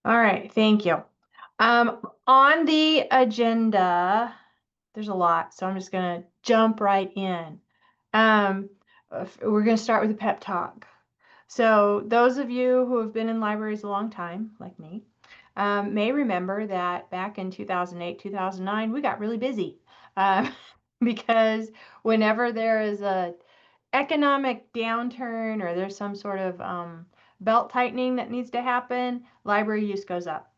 All right, thank you. On the agenda, there's a lot, so I'm just going to jump right in. Um, we're going to start with a pep talk. So those of you who have been in libraries a long time, like me, may remember that back in 2008, 2009, we got really busy because whenever there is a economic downturn or there's some sort of belt tightening that needs to happen, library use goes up,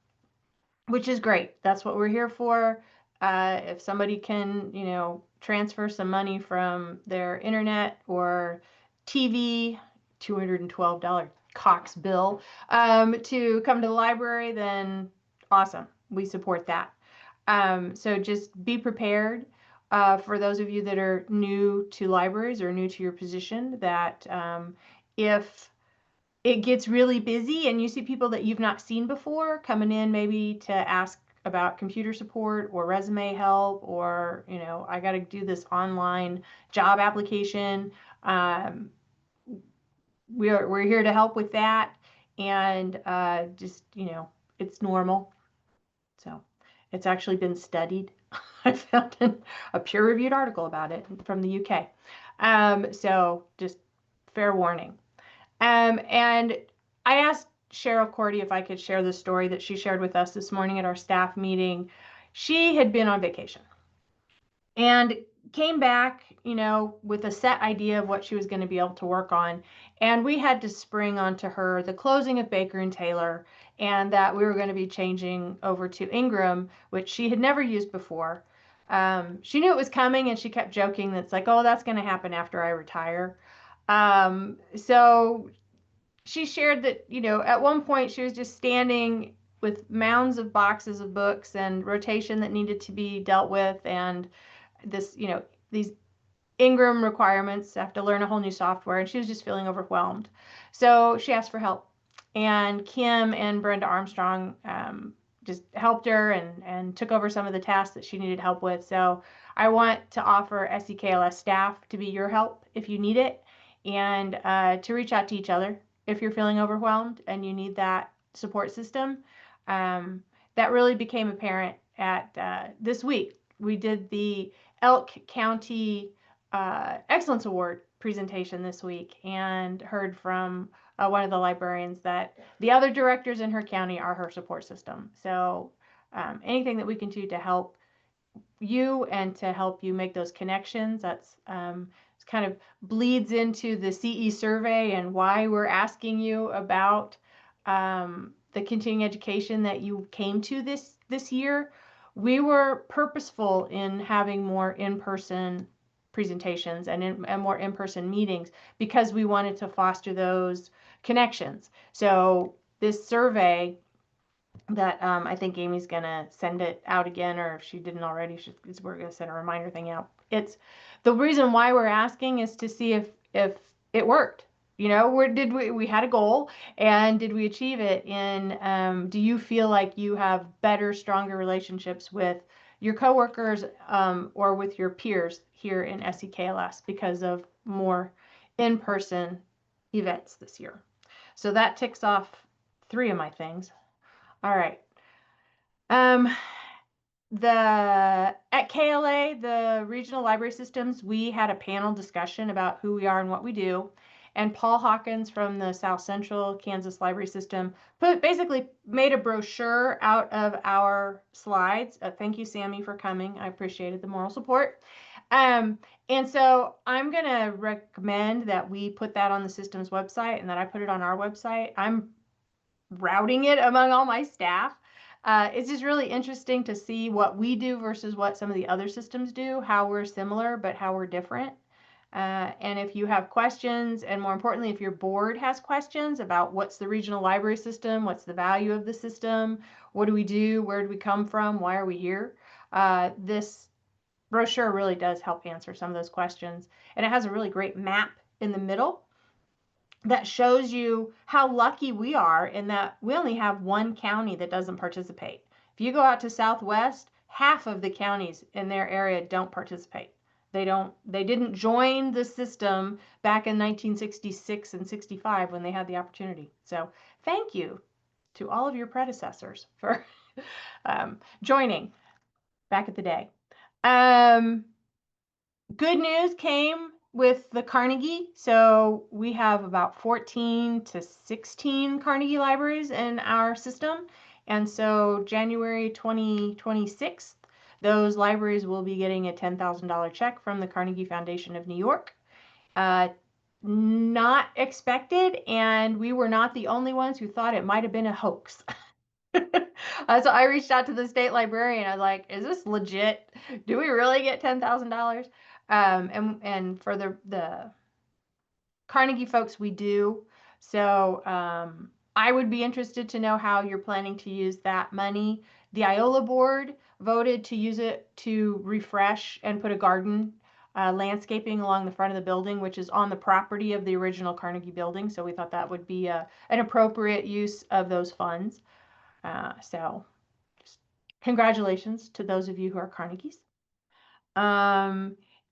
which is great. That's what we're here for. If somebody can, transfer some money from their internet or TV, $212 Cox bill, to come to the library, then awesome. We support that. So just be prepared. For those of you that are new to libraries or new to your position, that if it gets really busy and you see people that you've not seen before coming in maybe to ask about computer support or resume help, or I got to do this online job application, um, we're here to help with that. And just it's normal. So it's actually been studied. I found a peer-reviewed article about it from the UK. So just fair warning. And I asked Cheryl Cordy if I could share the story that she shared with us this morning at our staff meeting. She had been on vacation and came back, with a set idea of what she was going to be able to work on. And we had to spring onto her the closing of Baker and Taylor, and that we were going to be changing over to Ingram, which she had never used before. She knew it was coming, and she kept joking that's like, oh, that's going to happen after I retire. So she shared that, at one point she was just standing with mounds of boxes of books and rotation that needed to be dealt with, and this, these Ingram requirements, have to learn a whole new software, and she was just feeling overwhelmed. So she asked for help, and Kim and Brenda Armstrong just helped her and took over some of the tasks that she needed help with. So I want to offer SEKLS staff to be your help if you need it, and to reach out to each other if you're feeling overwhelmed and you need that support system. Um, that really became apparent at this week. We did the Elk County Excellence Award presentation this week and heard from one of the librarians that the other directors in her county are her support system. So anything that we can do to help you and to help you make those connections, that's kind of bleeds into the CE survey and why we're asking you about the continuing education that you came to this year. We were purposeful in having more in-person presentations and more in-person meetings because we wanted to foster those connections. So this survey that I think Amy's gonna send it out again, or if she didn't already, we're gonna send a reminder thing out. It's the reason why we're asking is to see if it worked. Where did we had a goal, and did we achieve it? And do you feel like you have better, stronger relationships with your coworkers, or with your peers here in SEKLS because of more in-person events this year? So that ticks off 3 of my things. All right. Um, at KLA, the regional library systems, we had a panel discussion about who we are and what we do. And Paul Hawkins from the South Central Kansas Library System basically made a brochure out of our slides. Thank you, Sammy, for coming. I appreciated the moral support. And so I'm going to recommend that we put that on the system's website and that I put it on our website. I'm routing it among all my staff. It's just really interesting to see what we do versus what some of the other systems do, how we're similar, but how we're different. And if you have questions, and more importantly, if your board has questions about what's the regional library system, what's the value of the system, what do we do, where do we come from, why are we here, this brochure really does help answer some of those questions. And it has a really great map in the middle that shows you how lucky we are in that we only have one county that doesn't participate. If you go out to Southwest, half of the counties in their area don't participate. They didn't join the system back in 1966 and 65 when they had the opportunity. So thank you to all of your predecessors for joining back at the day. Good news came with the Carnegie. So we have about 14 to 16 Carnegie libraries in our system. And so January 2026, those libraries will be getting a $10,000 check from the Carnegie Foundation of New York. Not expected, and we were not the only ones who thought it might have been a hoax. So I reached out to the state librarian. I was like, "Is this legit? Do we really get $10,000?" And for the Carnegie folks, we do. So I would be interested to know how you're planning to use that money. The Iola board voted to use it to refresh and put a garden landscaping along the front of the building, which is on the property of the original Carnegie building. So we thought that would be an appropriate use of those funds. So just congratulations to those of you who are Carnegies.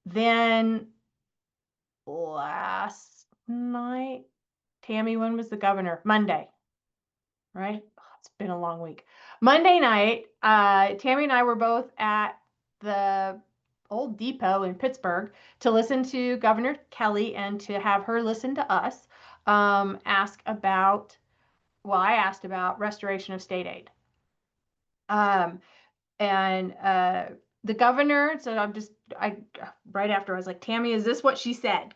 Then last night, Tammy, when was the governor? Monday, right? Oh, it's been a long week. Monday night, Tammy and I were both at the old depot in Pittsburgh to listen to Governor Kelly and to have her listen to us ask about, well, I asked about restoration of state aid. And the governor, so right after I was like, Tammy, is this what she said?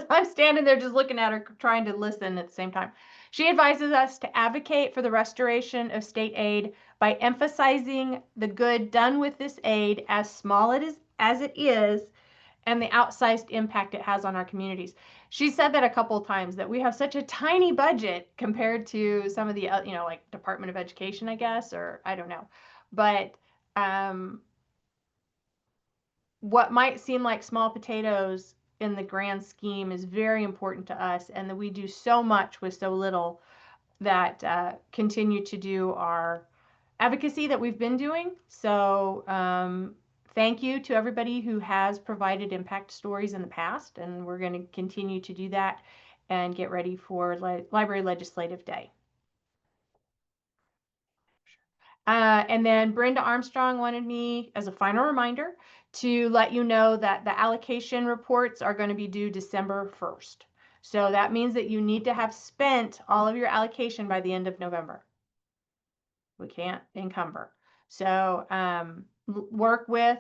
I'm standing there just looking at her, trying to listen at the same time. She advises us to advocate for the restoration of state aid by emphasizing the good done with this aid, as small as it is, and the outsized impact it has on our communities. She said that a couple of times, that we have such a tiny budget compared to some of the, like Department of Education, I guess, or I don't know. But what might seem like small potatoes in the grand scheme is very important to us, and that we do so much with so little, that continue to do our advocacy that we've been doing. So thank you to everybody who has provided impact stories in the past, and we're going to continue to do that and get ready for Library Legislative Day. And then Brenda Armstrong wanted me, as a final reminder, to let you know that the allocation reports are going to be due December 1st. So that means that you need to have spent all of your allocation by the end of November. We can't encumber. So work with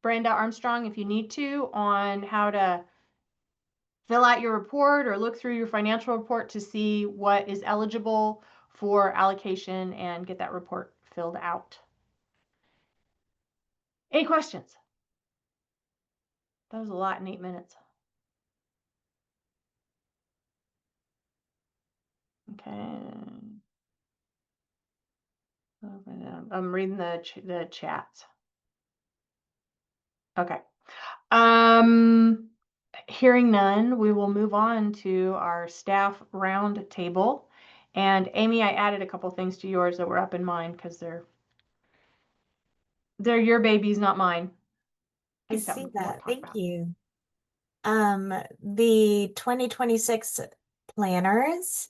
Brenda Armstrong if you need to on how to fill out your report or look through your financial report to see what is eligible for allocation and get that report filled out. Any questions? That was a lot in 8 minutes. Okay. I'm reading the chats. Okay. Hearing none, we will move on to our staff round table. And Amy, I added a couple things to yours that were up in mine because they're your babies, not mine. I see that. Thank you. The 2026 planners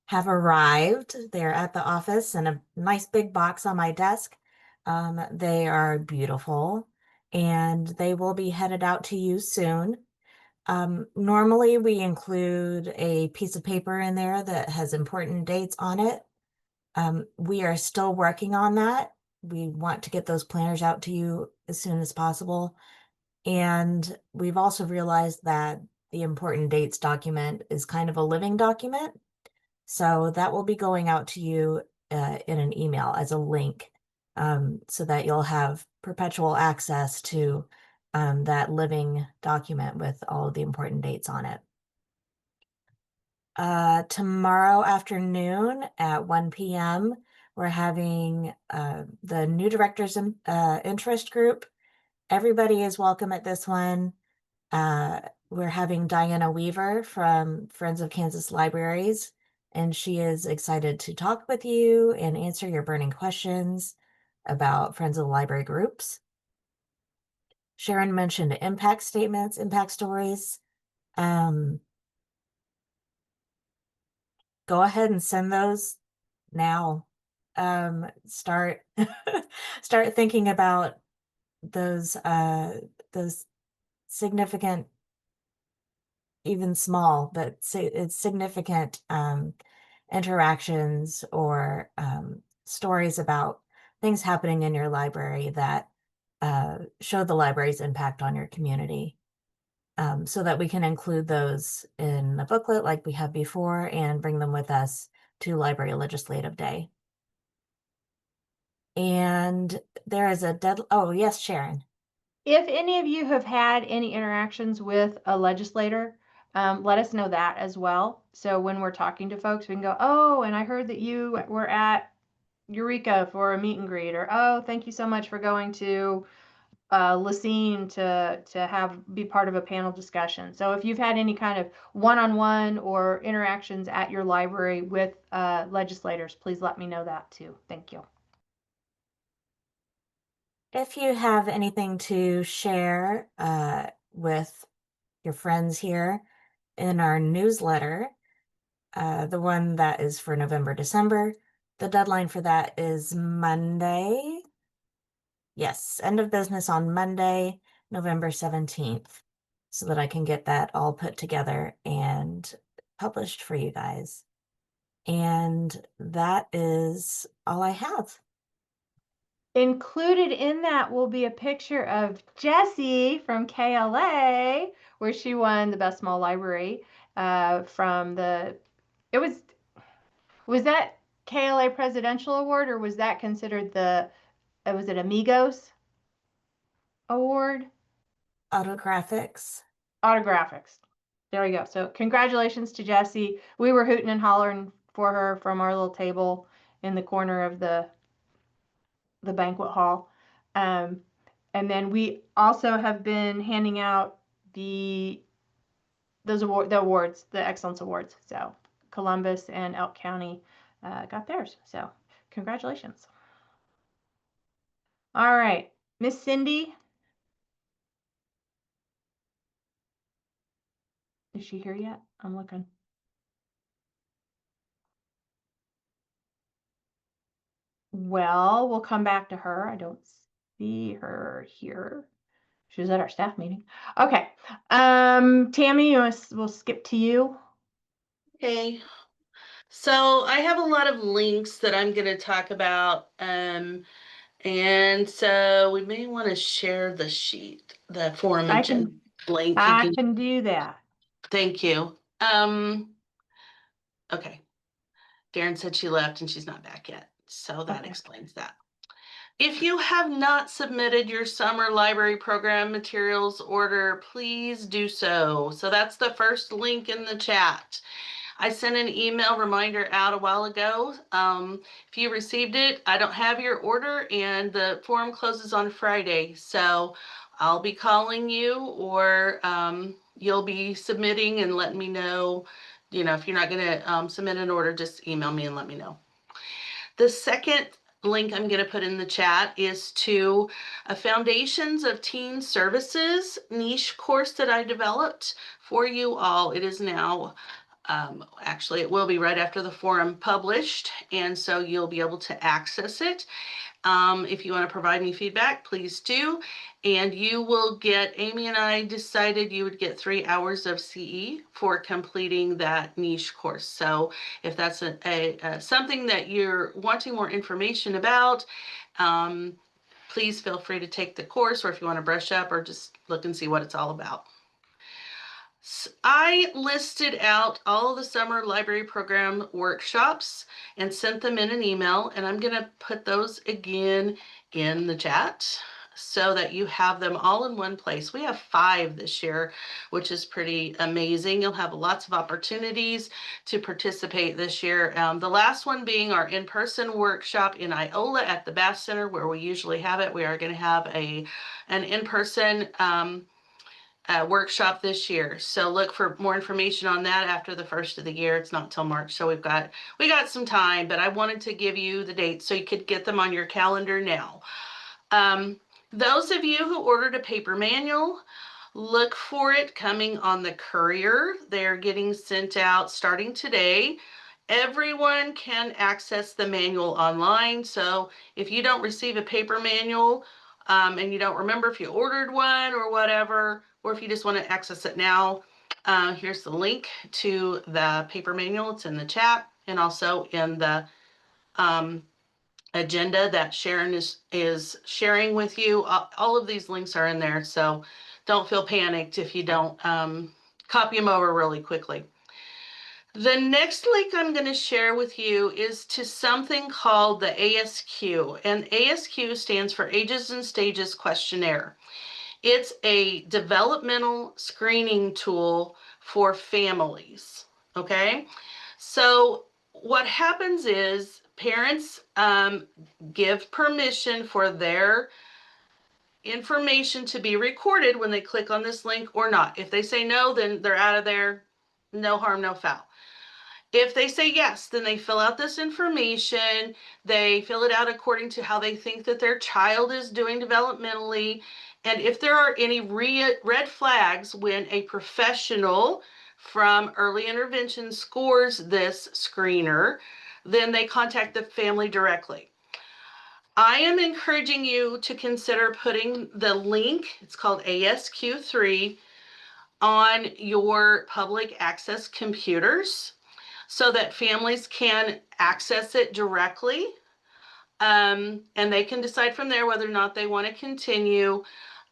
have arrived. They're at the office in a nice big box on my desk. They are beautiful, and they will be headed out to you soon. Normally we include a piece of paper in there that has important dates on it. We are still working on that. We want to get those planners out to you as soon as possible. And we've also realized that the important dates document is kind of a living document. So that will be going out to you in an email as a link, so that you'll have perpetual access to that living document with all of the important dates on it. Tomorrow afternoon at 1 p.m., we're having the new directors interest group. Everybody is welcome at this one. We're having Diana Weaver from Friends of Kansas Libraries, and she is excited to talk with you and answer your burning questions about Friends of the Library groups. Sharon mentioned impact statements, impact stories. Go ahead and send those now. Start start thinking about those significant, even small, but it's significant interactions or stories about things happening in your library that show the library's impact on your community, so that we can include those in the booklet like we have before and bring them with us to Library Legislative Day. And there is a dead. Oh, yes, Sharon. If any of you have had any interactions with a legislator, let us know that as well. So when we're talking to folks, we can go, oh, and I heard that you were at Eureka for a meet and greet, or oh, thank you so much for going to Lacine to have be part of a panel discussion. So if you've had any kind of one-on-one or interactions at your library with legislators, please let me know that too. Thank you. If you have anything to share with your friends here in our newsletter, the one that is for November, December, the deadline for that is Monday. Yes, end of business on Monday, November 17th, so that I can get that all put together and published for you guys. And that is all I have. Included in that will be a picture of Jessie from KLA, where she won the Best Small Library from it was that KLA Presidential Award, or was that considered was it Amigos Award? Autographics. Autographics. There we go. So congratulations to Jessie. We were hooting and hollering for her from our little table in the corner of the banquet hall. And then we also have been handing out the awards, the excellence awards. So Columbus and Elk County got theirs. So congratulations. All right, Miss Cindy, is she here yet? I'm looking. Well, we'll come back to her. I don't see her here. She was at our staff meeting. Okay. Tammy, we'll skip to you. Okay. So I have a lot of links that I'm going to talk about. And so we may want to share the sheet, the forum agenda link. I can do that. Thank you. Okay. Darren said she left and she's not back yet. So that explains that. If you have not submitted your summer library program materials order, please do so. So that's the first link in the chat. I sent an email reminder out a while ago. If you received it, I don't have your order and the forum closes on Friday. So I'll be calling you, or you'll be submitting and letting me know. If you're not going to submit an order, just email me and let me know. The second link I'm going to put in the chat is to a Foundations of Teen Services niche course that I developed for you all. It is now actually, it will be right after the forum published, and so you'll be able to access it. If you want to provide me feedback, please do. And you will get, Amy and I decided you would get 3 hours of CE for completing that niche course. So if that's something that you're wanting more information about, please feel free to take the course, or if you want to brush up or just look and see what it's all about. I listed out all of the summer library program workshops and sent them in an email, and I'm going to put those again in the chat so that you have them all in one place. We have 5 this year, which is pretty amazing. You'll have lots of opportunities to participate this year. The last one being our in-person workshop in Iola at the Bass Center, where we usually have it. We are going to have an in-person workshop this year. So look for more information on that after the first of the year. It's not till March, so we got some time, but I wanted to give you the dates so you could get them on your calendar now. Those of you who ordered a paper manual, look for it coming on the courier. They're getting sent out starting today. Everyone can access the manual online. So if you don't receive a paper manual and you don't remember if you ordered one or whatever, or if you just want to access it now, here's the link to the paper manual. It's in the chat and also in the agenda that Sharon is sharing with you. All of these links are in there, so don't feel panicked if you don't copy them over really quickly. The next link I'm going to share with you is to something called the ASQ, and ASQ stands for Ages and Stages Questionnaire. It's a developmental screening tool for families, okay? So what happens is parents give permission for their information to be recorded when they click on this link or not. If they say no, then they're out of there. No harm, no foul. If they say yes, then they fill out this information. They fill it out according to how they think that their child is doing developmentally. And if there are any red flags when a professional from early intervention scores this screener, then they contact the family directly. I am encouraging you to consider putting the link, it's called ASQ3, on your public access computers so that families can access it directly. And they can decide from there whether or not they want to continue.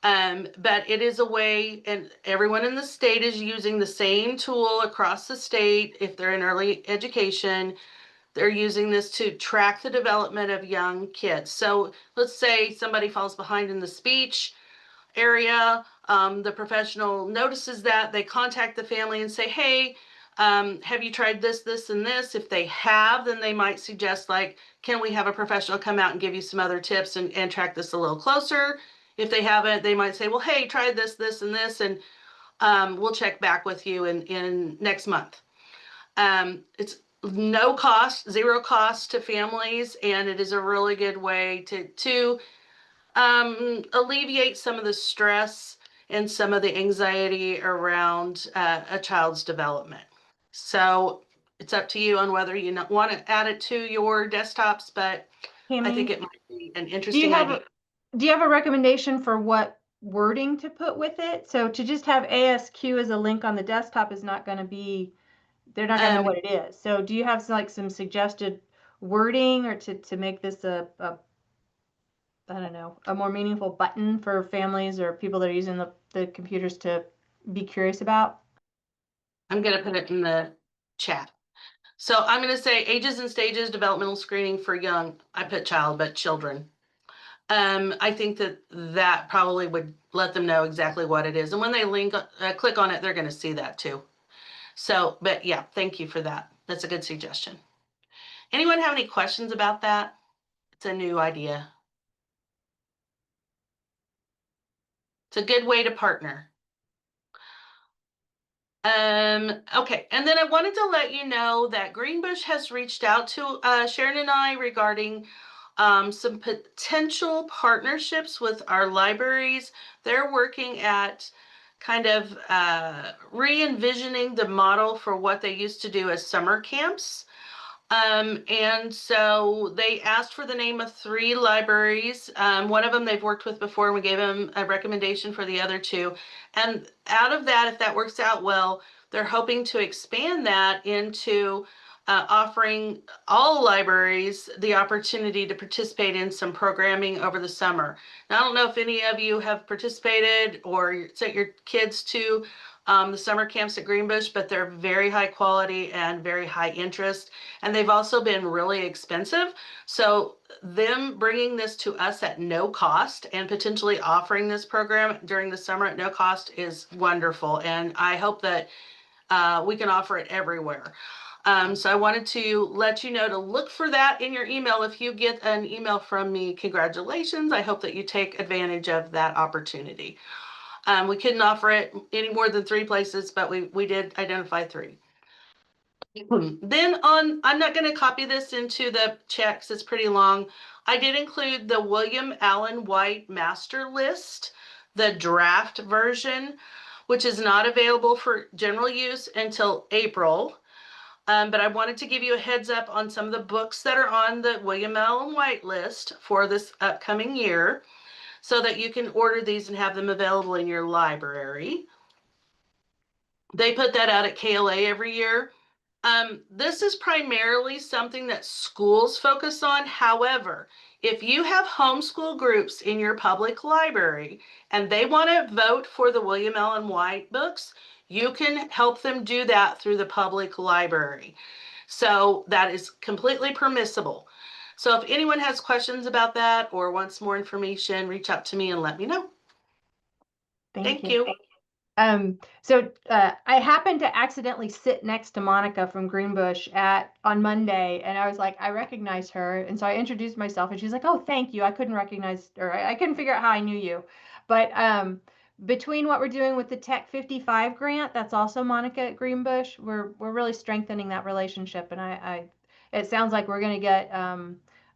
But it is a way, and everyone in the state is using the same tool across the state. If they're in early education, they're using this to track the development of young kids. So let's say somebody falls behind in the speech area. The professional notices that, they contact the family and say, hey, have you tried this, this, and this? If they have, then they might suggest, like, can we have a professional come out and give you some other tips and track this a little closer? If they haven't, they might say, well, hey, try this, this, and this, and we'll check back with you in next month. It's no cost, zero cost to families, and it is a really good way to alleviate some of the stress and some of the anxiety around a child's development. So it's up to you on whether you want to add it to your desktops, but I think Tammy, it might be an do you interesting have idea. do you have a recommendation for what wording to put with it? So to just have ASQ as a link on the desktop is not going to be, they're not going to know what it is. So do you have like some suggested wording or to make this a I don't know, a more meaningful button for families or people that are using the computers to be curious about? I'm going to put it in the chat. So I'm going to say ages and stages developmental screening for young. I put child, but children. I think that probably would let them know exactly what it is. And when they click on it, they're going to see that too. So, but yeah, thank you for that. That's a good suggestion. Anyone have any questions about that? It's a new idea. It's a good way to partner. Okay, and then I wanted to let you know that Greenbush has reached out to Sharon and I regarding some potential partnerships with our libraries. They're working at kind of re-envisioning the model for what they used to do as summer camps. And so they asked for the name of 3 libraries. One of them they've worked with before, and we gave them a recommendation for the other 2. And out of that, if that works out well, they're hoping to expand that into offering all libraries the opportunity to participate in some programming over the summer. Now, I don't know if any of you have participated or sent your kids to the summer camps at Greenbush, but they're very high quality and very high interest. And they've also been really expensive. So them bringing this to us at no cost and potentially offering this program during the summer at no cost is wonderful. And I hope that we can offer it everywhere. So I wanted to let you know to look for that in your email. If you get an email from me, congratulations. I hope that you take advantage of that opportunity. We couldn't offer it any more than 3 places, but we did identify 3. Then I'm not going to copy this into the chat because it's pretty long. I did include the William Allen White master list, the draft version, which is not available for general use until April. But I wanted to give you a heads up on some of the books that are on the William Allen White list for this upcoming year, so that you can order these and have them available in your library. They put that out at KLA every year. This is primarily something that schools focus on. However, if you have homeschool groups in your public library and they want to vote for the William Allen White books, you can help them do that through the public library. So that is completely permissible. So if anyone has questions about that or wants more information, reach out to me and let me know. Thank you. I happened to accidentally sit next to Monica from Greenbush on Monday, and I was like, I recognize her. And so I introduced myself, and she's like, oh, thank you. I couldn't recognize, or I couldn't figure out how I knew you. But between what we're doing with the Tech 55 grant, that's also Monica at Greenbush, we're really strengthening that relationship. And it sounds like we're gonna get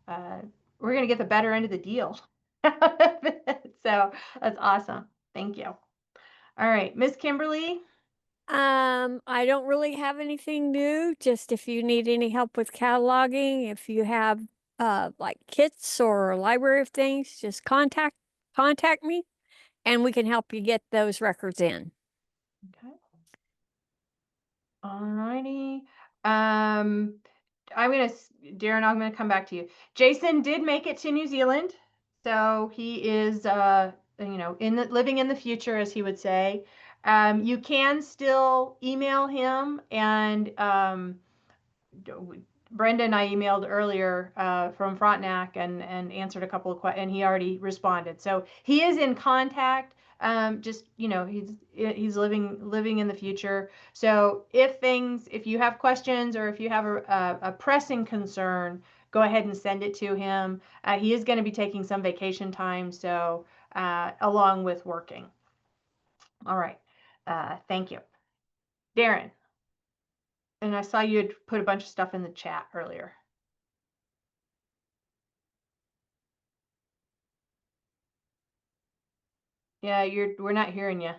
the better end of the deal. So that's awesome. Thank you. All right, Miss Kimberly. I don't really have anything new. Just if you need any help with cataloging, if you have like kits or library of things, just contact me and we can help you get those records in. Okay. All righty. Darren, I'm gonna come back to you. Jason did make it to New Zealand, so he is living in the future, as he would say. You can still email him, and Brenda and I emailed earlier from Frontenac and answered a couple of questions, and he already responded. So he is in contact. He's living in the future. So if you have questions or if you have a pressing concern, go ahead and send it to him. He is going to be taking some vacation time, so along with working. All right. Thank you, Darren. And I saw you had put a bunch of stuff in the chat earlier. Yeah, we're not hearing you.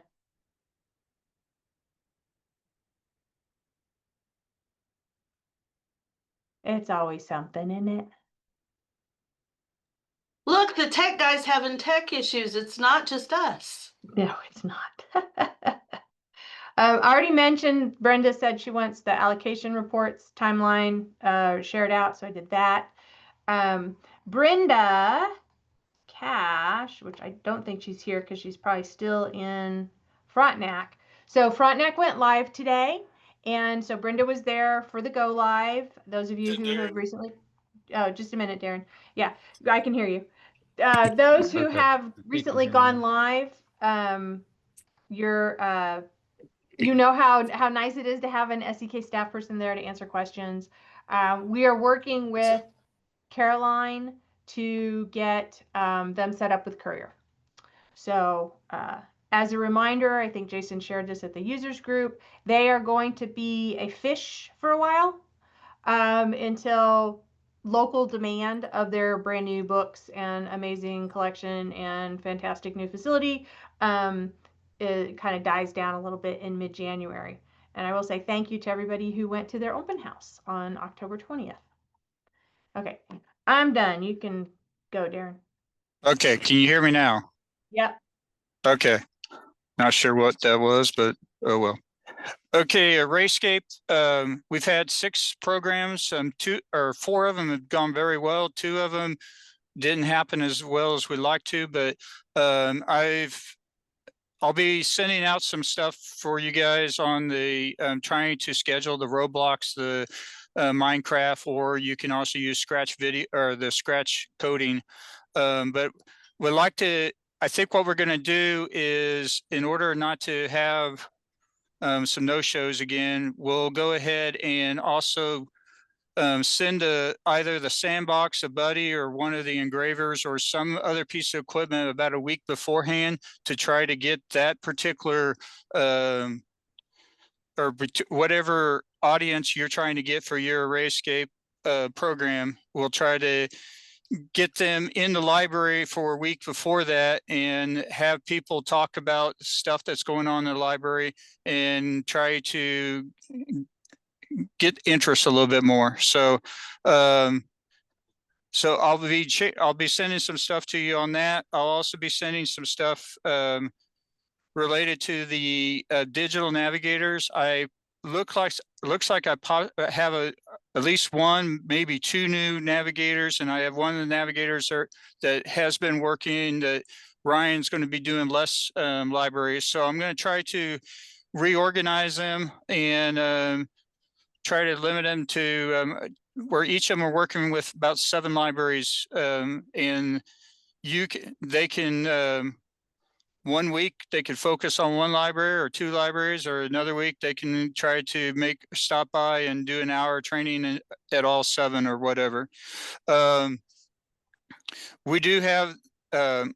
It's always something, isn't it? Look, the tech guy's having tech issues. It's not just us. No, it's not. I already mentioned, Brenda said she wants the allocation reports timeline shared out, so I did that. Brenda Cash, which I don't think she's here because she's probably still in Frontenac. So Frontenac went live today, and so Brenda was there for the go live. Those of you who have recently, oh, just a minute, Darren. Yeah, I can hear you. Those who have recently gone live, you know how nice it is to have an SEK staff person there to answer questions. We are working with Caroline to get them set up with Courier. So as a reminder, I think Jason shared this at the users group, they are going to be a fish for a while until local demand of their brand new books and amazing collection and fantastic new facility it kind of dies down a little bit in mid-January. And I will say thank you to everybody who went to their open house on October 20th. Okay, I'm done. You can go, Darren. Okay, can you hear me now? Yep. Okay, not sure what that was, but oh well. Okay, Rayscape. We've had 6 programs. 2 or 4 of them have gone very well. 2 of them didn't happen as well as we'd like to, but I'll be sending out some stuff for you guys on the trying to schedule the Roblox, the Minecraft, or you can also use Scratch video or the Scratch coding. But we'd like to. I think what we're going to do is, in order not to have some no-shows again, we'll go ahead and also send either the Sandbox, a buddy, or one of the engravers or some other piece of equipment about a week beforehand to try to get that particular or whatever audience you're trying to get for your Arrayscape program. We'll try to get them in the library for a week before that and have people talk about stuff that's going on in the library and try to get interest a little bit more. So, so I'll be sending some stuff to you on that. I'll also be sending some stuff related to the digital navigators. Looks like I have at least one, maybe two new navigators, and I have one of the navigators that has been working. That Ryan's going to be doing less libraries, so I'm going to try to reorganize them and try to limit them to where each of them are working with about 7 libraries, and they can. 1 week they could focus on one library or 2 libraries, or another week they can try to stop by and do an hour training at all 7 or whatever. We do have, I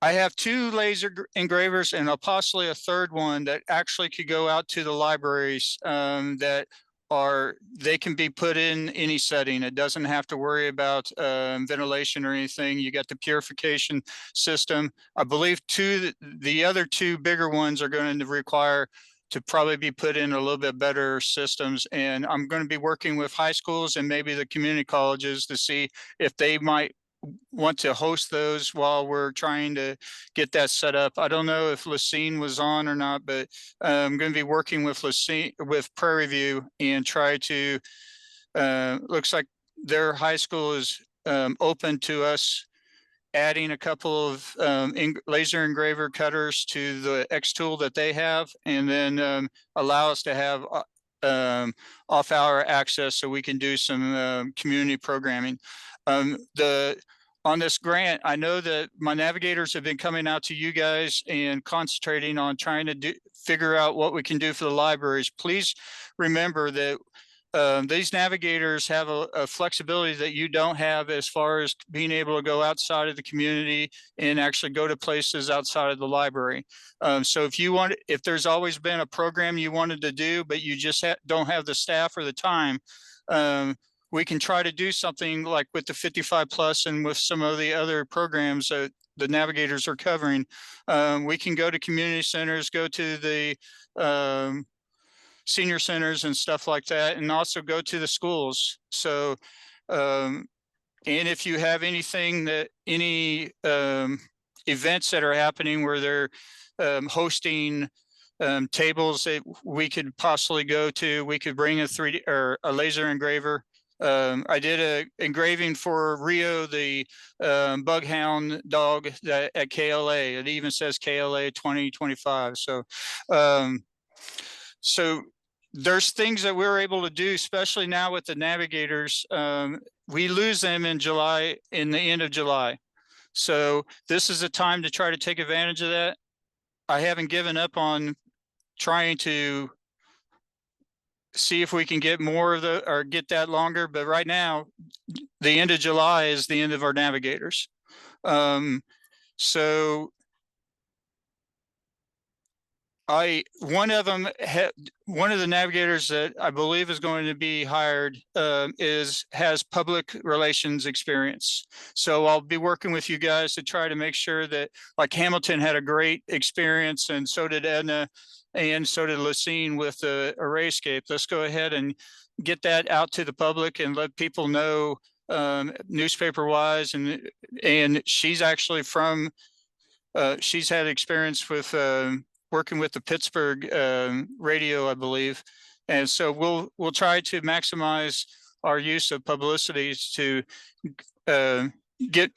have 2 laser engravers and possibly a third one that actually could go out to the libraries, they can be put in any setting. It doesn't have to worry about ventilation or anything. You got the purification system. I believe the other 2 bigger ones are going to require to probably be put in a little bit better systems. And I'm going to be working with high schools and maybe the community colleges to see if they might want to host those while we're trying to get that set up. I don't know if Lacine was on or not, but I'm going to be working with Prairie View and try to, looks like their high school is open to us adding a couple of laser engraver cutters to the X tool that they have, and then allow us to have off-hour access so we can do some community programming. On this grant, I know that my navigators have been coming out to you guys and concentrating on trying to figure out what we can do for the libraries. Please remember that these navigators have a flexibility that you don't have as far as being able to go outside of the community and actually go to places outside of the library. So if there's always been a program you wanted to do, but you just don't have the staff or the time, we can try to do something like with the 55 plus and with some of the other programs that the navigators are covering. We can go to community centers, go to the senior centers and stuff like that, and also go to the schools. So, and if you have any events that are happening where they're hosting tables that we could possibly go to, we could bring a 3D or a laser engraver. I did a engraving for Rio, the bughound dog at KLA. It even says KLA 2025. So there's things that we're able to do, especially now with the navigators. We lose them in the end of July. So this is a time to try to take advantage of that. I haven't given up on trying to see if we can get more of or get that longer. But right now, the end of July is the end of our navigators. So one of the navigators that I believe is going to be hired has public relations experience. So I'll be working with you guys to try to make sure that, like, Hamilton had a great experience, and so did Edna, and so did Lacine with the Arrayscape. Let's go ahead and get that out to the public and let people know, newspaper wise. And she's actually from, she's had experience with working with the Pittsburgh radio, I believe. And so we'll try to maximize our use of publicity to get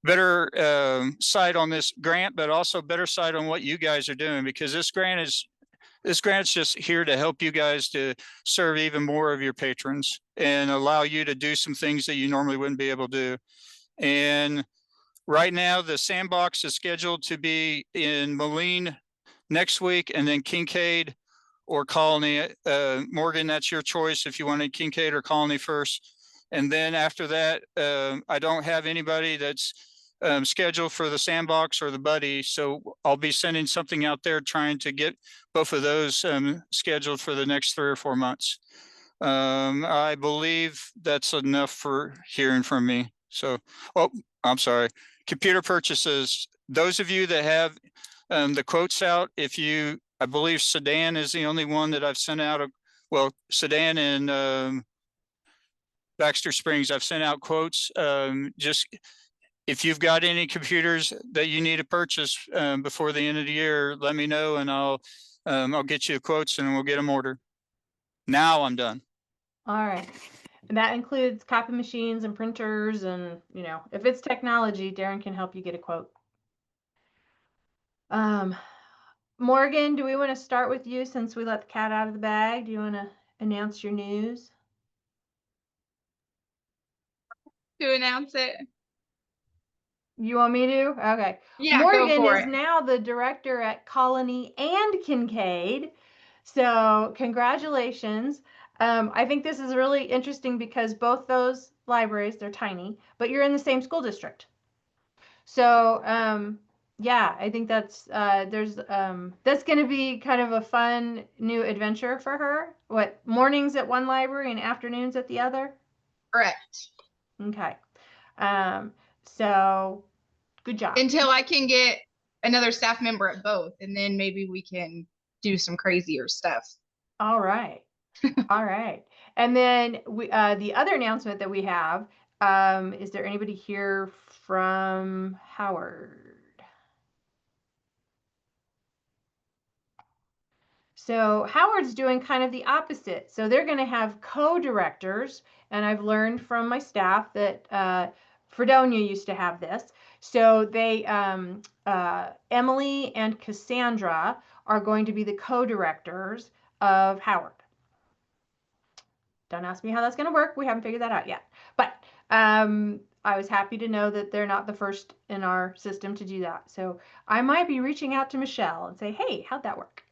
better sight on this grant, but also better sight on what you guys are doing, because this grant's just here to help you guys to serve even more of your patrons and allow you to do some things that you normally wouldn't be able to do. And right now, the sandbox is scheduled to be in Moline next week, and then Kincaid or Colony. Morgan, that's your choice if you wanted Kincaid or Colony first. And then after that, I don't have anybody that's scheduled for the sandbox or the buddy. So I'll be sending something out there trying to get both of those scheduled for the next 3 or 4 months. I believe that's enough for hearing from me. So, oh, I'm sorry. Computer purchases. Those of you that have the quotes out, I believe Sedan is the only one that I've sent out well, Sedan and Baxter Springs, I've sent out quotes. Just if you've got any computers that you need to purchase before the end of the year, let me know and I'll get you quotes and we'll get them ordered. Now I'm done. All right. And that includes copy machines and printers and, you know, if it's technology, Darren can help you get a quote. Morgan, do we want to start with you since we let the cat out of the bag? Do you want to announce your news? To announce it. You want me to? Okay. Yeah, Morgan go for is it. now the director at Colony and Kincaid. So congratulations. I think this is really interesting because both those libraries, they're tiny, but you're in the same school district. So yeah, I think that's that's going to be kind of a fun new adventure for her. What, mornings at one library and afternoons at the other? Correct. Okay. So good job. Until I can get another staff member at both, and then maybe we can do some crazier stuff. All right. All right. And then we, the other announcement that we have, is there anybody here from Howard? So Howard's doing kind of the opposite. So they're going to have co-directors, and I've learned from my staff that Fredonia used to have this. So they, Emily and Cassandra are going to be the co-directors of Howard. Don't ask me how that's going to work. We haven't figured that out yet. But I was happy to know that they're not the first in our system to do that. So I might be reaching out to Michelle and say, hey, how'd that work?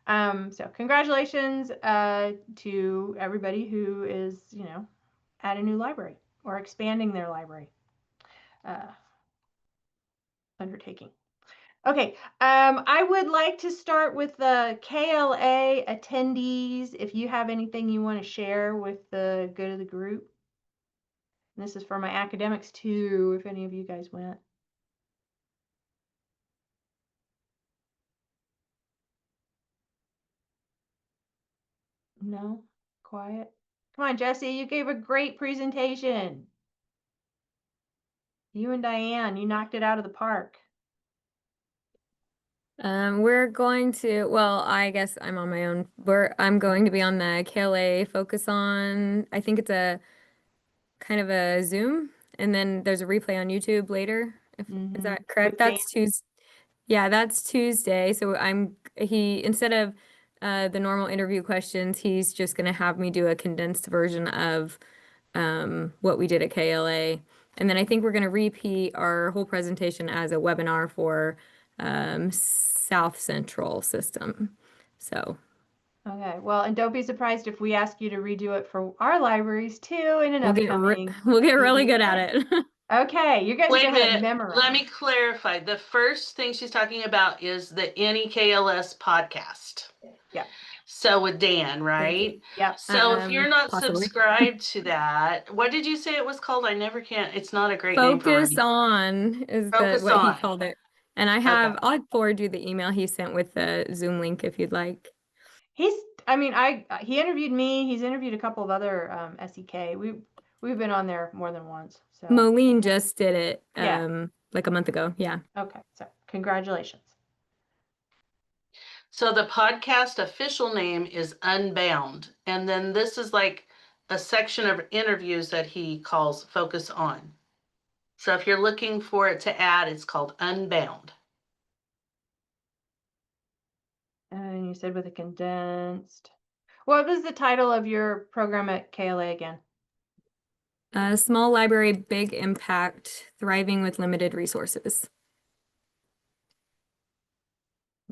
So congratulations to everybody who is, you know, at a new library or expanding their library undertaking. Okay, I would like to start with the KLA attendees. If you have anything you want to share with the good of the group. And this is for my academics too, if any of you guys went. No? Quiet? Come on, Jesse, you gave a great presentation. You and Diane, you knocked it out of the park. We're going to, well, I guess I'm on my own. I'm going to be on the KLA Focus On. I think it's a kind of a Zoom, and then there's a replay on YouTube later. Is that correct? With That's Tuesday. Yeah, that's Tuesday. So instead of the normal interview questions, he's just gonna have me do a condensed version of what we did at KLA. And then I think we're gonna repeat our whole presentation as a webinar for South Central System. So Okay, well, and don't be surprised if we ask you to redo it for our libraries too in an upcoming. we'll get really good at it. Okay, you guys are Wait a gonna have it minute, memorized. let me clarify. The first thing she's talking about is the NEKLS podcast. Yeah. So with Dan, right? Yep. So if you're not Possibly. subscribed to that, what did you say it was called? I never can. It's not a great name for Focus radio. On is Focus what he On. called it. And I'll forward you the email he sent with the Zoom link if you'd like. He interviewed me. He's interviewed a couple of other SEK. We've been on there more than once. So Moline just did it Yeah. like a month ago. Yeah. Okay, so congratulations. So the podcast official name is Unbound. And then this is like a section of interviews that he calls Focus On. So if you're looking for it to add, it's called Unbound. And you said with a condensed. What was the title of your program at KLA again? Small library, big impact, thriving with limited resources.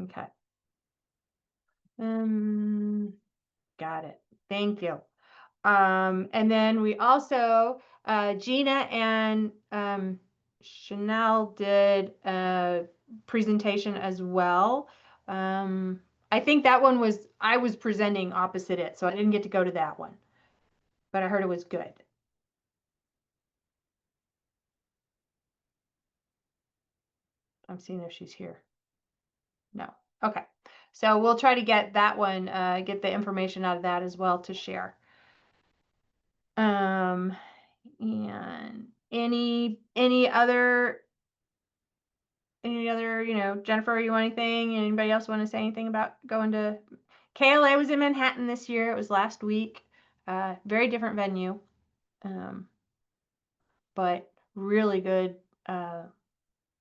Okay. Got it. Thank you. And then we also, Gina and Chanel did a presentation as well. I think that one I was presenting opposite it, so I didn't get to go to that one, but I heard it was good. I'm seeing if she's here. No. Okay. So we'll try to get that one, get the information out of that as well to share. And any other, Jennifer, you want anything? Anybody else want to say anything about going to KLA? Was in Manhattan this year. It was last week. Very different venue. But really good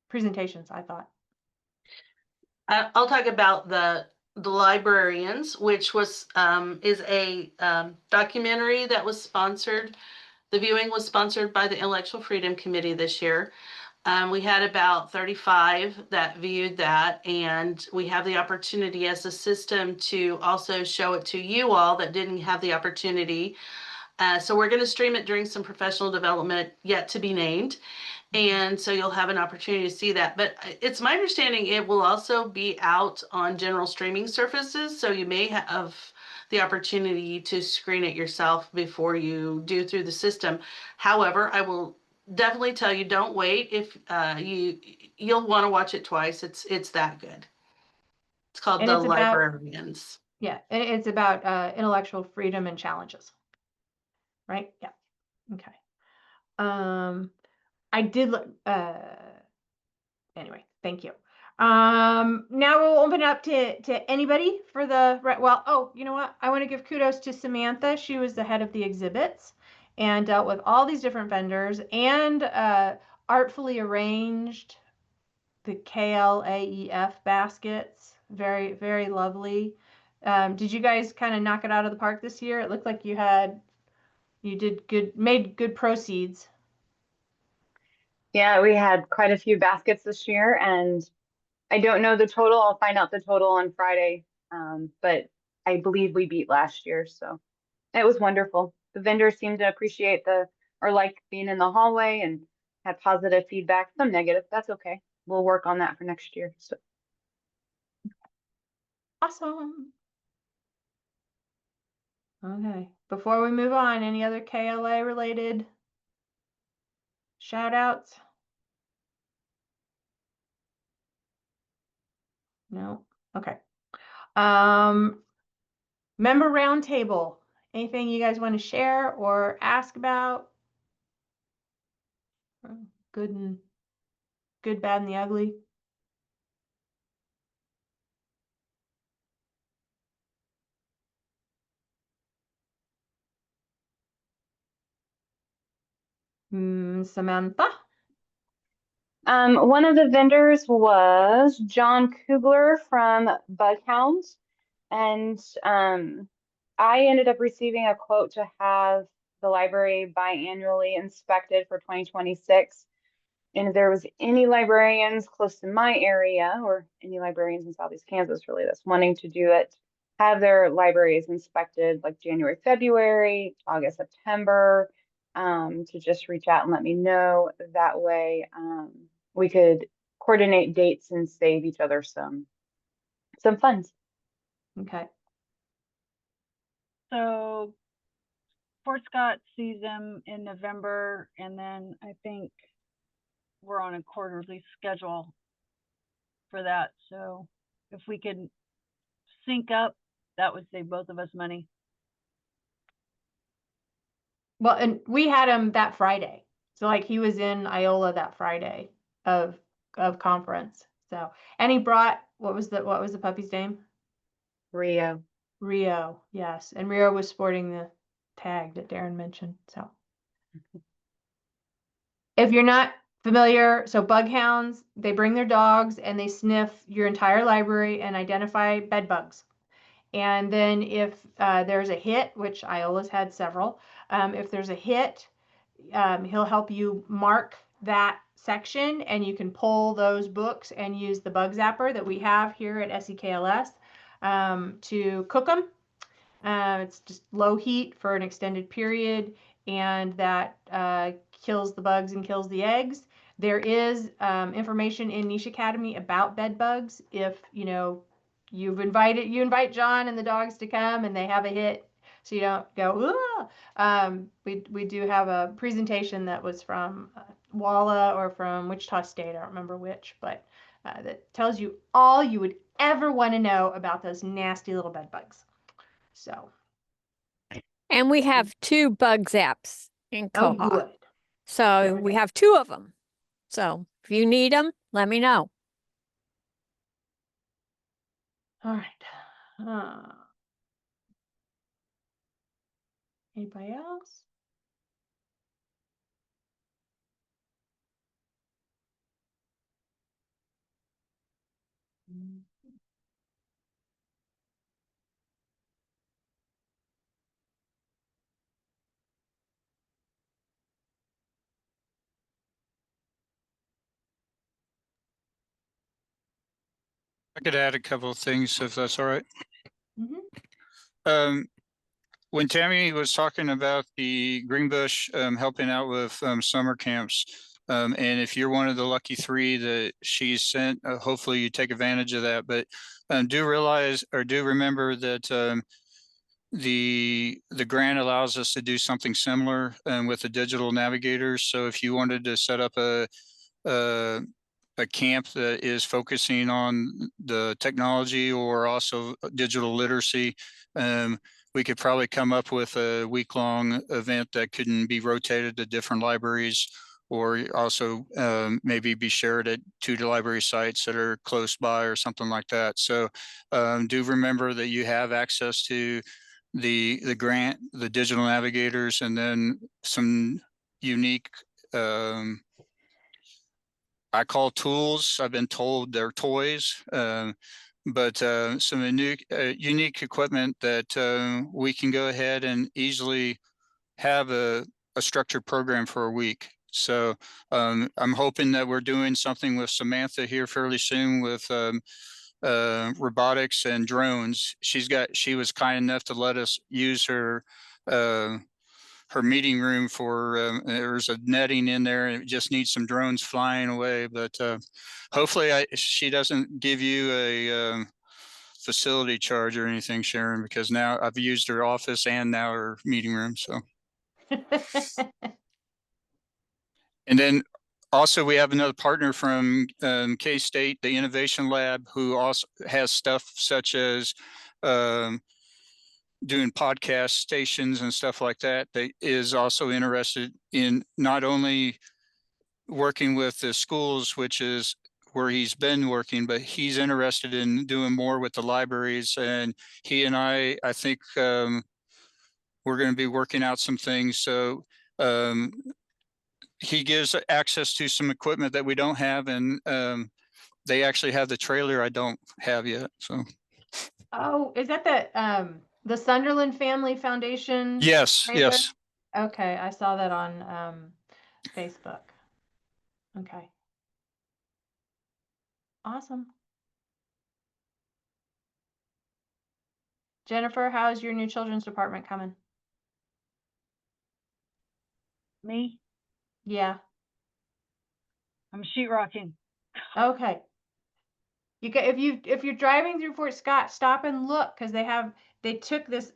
presentations, I thought. I'll talk about the librarians, which was is a documentary that was sponsored. The viewing was sponsored by the Intellectual Freedom Committee this year. We had about 35 that viewed that, and we have the opportunity as a system to also show it to you all that didn't have the opportunity. So we're going to stream it during some professional development yet to be named. And so you'll have an opportunity to see that. But it's my understanding it will also be out on general streaming surfaces. So you may have the opportunity to screen it yourself before you do through the system. However, I will definitely tell you, don't wait. If you'll want to watch it twice. It's that good. It's called And The it's about, Librarians. yeah, it's about intellectual freedom and challenges. Right? Yeah. Okay. I did look, anyway, thank you. Now we'll open it up to anybody for the, well, oh, you know what? I want to give kudos to Samantha. She was the head of the exhibits and dealt with all these different vendors and artfully arranged the KLAEF baskets. Very, very lovely. Did you guys kind of knock it out of the park this year? It looked like you did good, made good proceeds. Yeah, we had quite a few baskets this year, and I don't know the total. I'll find out the total on Friday. But I believe we beat last year, so it was wonderful. The vendors seemed to appreciate or like being in the hallway and had positive feedback, some negative. That's okay. We'll work on that for next year. So Awesome. Okay. Before we move on, any other KLA related shout outs? No. Okay. Member roundtable. Anything you guys want to share or ask about? Good, bad, and the ugly. Samantha. one of the vendors was John Kugler from Bughounds, and I ended up receiving a quote to have the library biannually inspected for 2026. And if there was any librarians close to my area or any librarians in Southeast Kansas really that's wanting to do it, have their libraries inspected like January, February, August, September, to just reach out and let me know. That way we could coordinate dates and save each other some funds. Okay. So Fort Scott sees them in November, and then I think we're on a quarterly schedule for that. So if we could sync up, that would save both of us money. Well, and we had him that Friday. So like he was in Iola that Friday of conference. So, and he brought, what was the puppy's name? Rio. Rio, yes. And Rio was sporting the tag that Darren mentioned. So if you're not familiar, so bughounds, they bring their dogs and they sniff your entire library and identify bed bugs. And then if there's a hit, which Iola's had several, if there's a hit, he'll help you mark that section and you can pull those books and use the bug zapper that we have here at SEKLS to cook them. It's just low heat for an extended period, and that kills the bugs and kills the eggs. There is information in Niche Academy about bed bugs. If you invite John and the dogs to come and they have a hit, so you don't go, we do have a presentation that was from Walla or from Wichita State. I don't remember which, but that tells you all you would ever want to know about those nasty little bed bugs. So, And we have 2 bug zaps in oh, Koha. good. So There we we go. have 2 of them. So if you need them, let me know. All right. Anybody else? I could add a couple of things if that's all right. Mhm. When Tammy was talking about the Greenbush helping out with summer camps, and if you're one of the lucky 3 that she's sent, hopefully you take advantage of that. But do realize or do remember that the grant allows us to do something similar with the digital navigators. So if you wanted to set up a camp that is focusing on the technology or also digital literacy, we could probably come up with a week-long event that couldn't be rotated to different libraries, or also maybe be shared at 2 library sites that are close by or something like that. So do remember that you have access to the grant, the digital navigators, and then some unique I call tools. I've been told they're toys, but some unique equipment that we can go ahead and easily have a structured program for a week. So I'm hoping that we're doing something with Samantha here fairly soon with robotics and drones. She was kind enough to let us use her meeting room for there's a netting in there and it just needs some drones flying away. But hopefully she doesn't give you a facility charge or anything, Sharon, because now I've used her office and now her meeting room. So and then also we have another partner from K-State, the Innovation Lab, who also has stuff such as doing podcast stations and stuff like that. That is also interested in not only working with the schools, which is where he's been working, but he's interested in doing more with the libraries. And he and I think we're going to be working out some things. So he gives access to some equipment that we don't have, and they actually have the trailer I don't have yet. So. Oh, is that the Sunderland Family Foundation? Yes, trailer? yes. Okay, I saw that on Facebook. Okay. Awesome. Jennifer, how's your new children's department coming? Me, Yeah. I'm sheetrocking. Okay. If you're driving through Fort Scott, stop and look, because they took this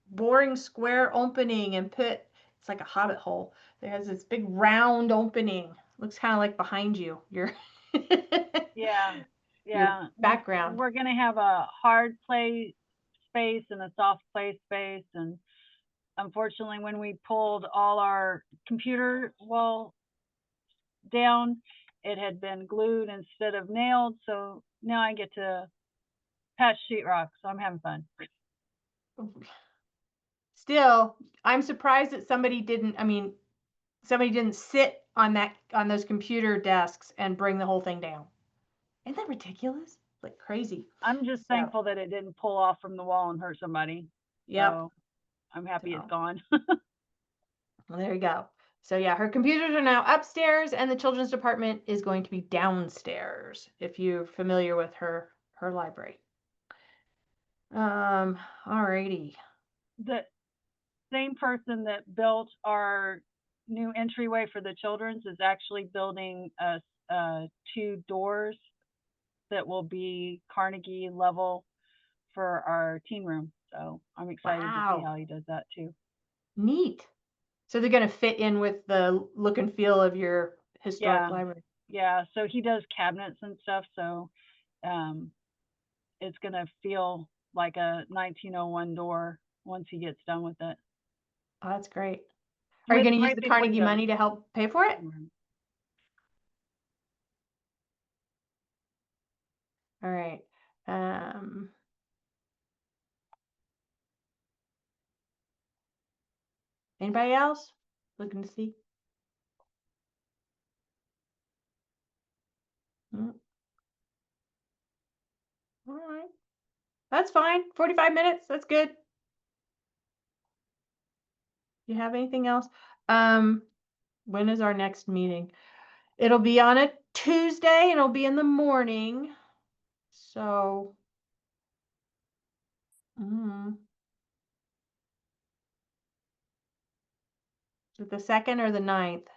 boring square opening and it's like a hobbit hole. There has this big round opening. Looks kind of like behind you. Yeah, Your yeah. background. We're gonna have a hard play space and a soft play space, and unfortunately, when we pulled all our computer wall down, it had been glued instead of nailed. So now I get to patch sheetrock. So I'm having fun. Still, I'm surprised that somebody didn't sit on those computer desks and bring the whole thing down. Isn't that ridiculous? Like crazy. I'm just thankful that it didn't pull off from the wall and hurt somebody. Yep. So I'm happy it's gone. Well, there you go. So yeah, her computers are now upstairs and the children's department is going to be downstairs, if you're familiar with her library. Alrighty. The same person that built our new entryway for the children's is actually building 2 doors that will be Carnegie level for our teen room. So I'm excited to see how he does that too. Neat. So they're going to fit in with the look and feel of your historic library. Yeah, so he does cabinets and stuff, so it's gonna feel like a 1901 door once he gets done with it. Oh, that's great. Are you With going to use the piping Carnegie windows. money to help pay for it? All right. Anybody else looking to see? Mm. All right. That's fine. 45 minutes. That's good. You have anything else? When is our next meeting? It'll be on a Tuesday and it'll be in the morning. So, is it the 2nd or the 9th?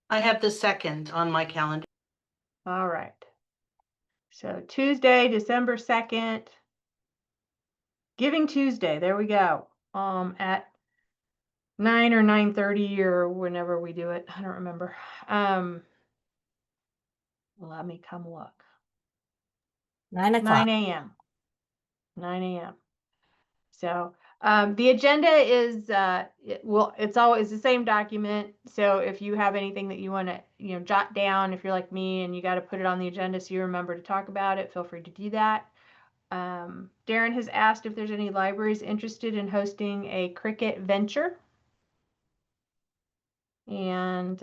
I have the 2nd on my calendar. All right. So Tuesday, December 2nd, Giving Tuesday. There we go. At 9 or 9:30 or whenever we do it. I don't remember. Let me come look. 9 o'clock. 9 a.m. 9 a.m. So the agenda is it's always the same document. So if you have anything that you want to jot down, if you're like me and you got to put it on the agenda so you remember to talk about it, feel free to do that. Darren has asked if there's any libraries interested in hosting a cricket venture. And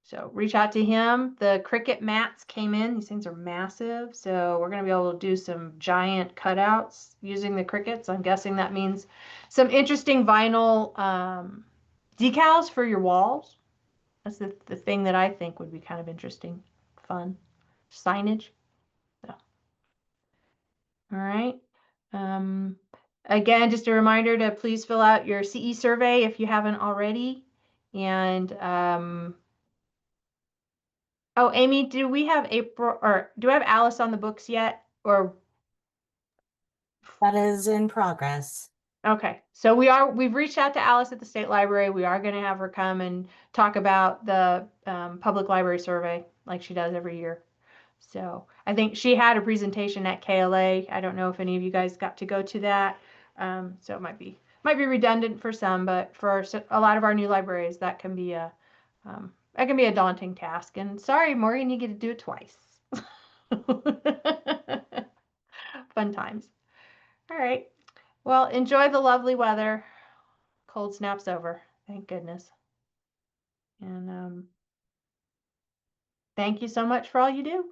so reach out to him. The cricket mats came in. These things are massive. So we're going to be able to do some giant cutouts using the crickets. I'm guessing that means some interesting vinyl decals for your walls. That's the thing that I think would be kind of interesting, fun. Signage. So. All right. Again, just a reminder to please fill out your CE survey if you haven't already. And oh, Amy, do we have April or do we have Alice on the books yet? Or That is in progress. okay, so we've reached out to Alice at the State Library. We are going to have her come and talk about the public library survey like she does every year. So I think she had a presentation at KLA. I don't know if any of you guys got to go to that. So it might be redundant for some, but for a lot of our new libraries, that can be a daunting task. And sorry, Morgan, you get to do it twice. Fun times. All right. Well, enjoy the lovely weather. Cold snap's over. Thank goodness. And thank you so much for all you do.